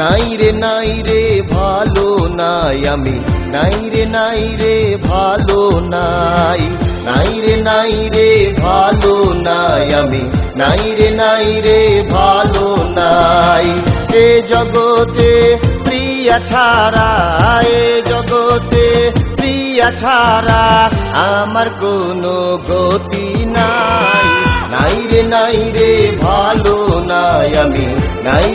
নাই রে ভালো নাই আমি, নাই রে ভালো নাই রে ভালো নাই আমি, নাই রে ভালো নাই। এ জগতে প্রিয়া ছাড়া, এ জগতে প্রিয়া ছাড়া আমার কোনো গতি নাই। নাই রে ভালো নাই আমি, নাই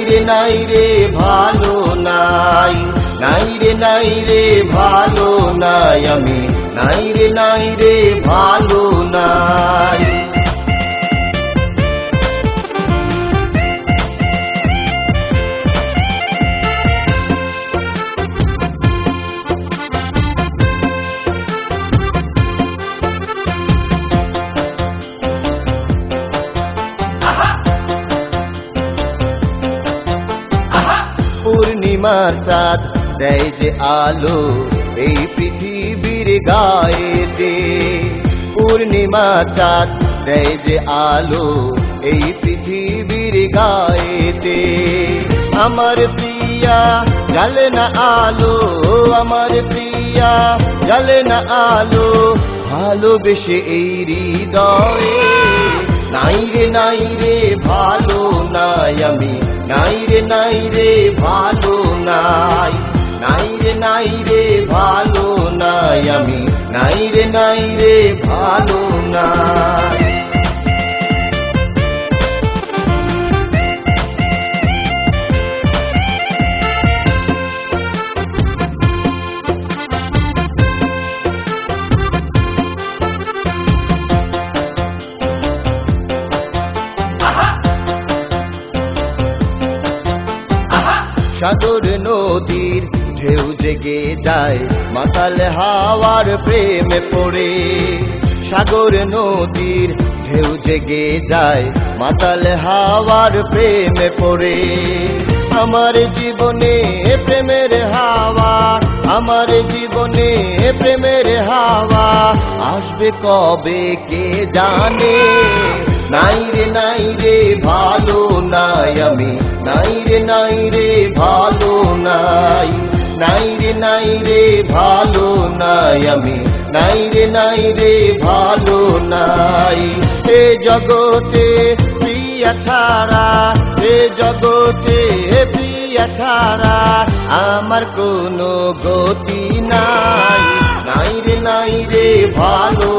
রে ভালো নাই রে ভালো নাই আমি, নাই রে ভালো নাই। পূর্ণিমার চাঁদ দেয় যে আলো এই পৃথিবীর গায়েতে, পূর্ণিমার চাঁদ দেয় যে আলো এই পৃথিবীর গায়েতে। আমার প্রিয়া জ্বালে না আলো, আমার প্রিয়া জ্বালে না আলো, ভালোবেসে এই হৃদয়ে। নাই রে ভালো নাই আমি, নাই রে ভালো নাই রে ভালো নাই আমি, নাই রে ভালো নাই। সাগর নদীর ঢেউ জেগে যায় মাতাল হাওয়ার প্রেমে পড়ে, সাগর নদীর ঢেউ জেগে যায় মাতাল হাওয়ার প্রেমে পড়ে। আমার জীবনে প্রেমের হাওয়া, আমার জীবনে প্রেমের হাওয়া আসবে কবে কে জানে। নাই রে ভালো নাই আমি, নাই রে ভালো নাই রে ভালো নাই আমি, নাই রে ভালো নাই। এ জগতে প্রিয়া ছাড়া, এ জগতে প্রিয়া ছাড়া আমার কোনো গতি নাই। নাই রে ভালো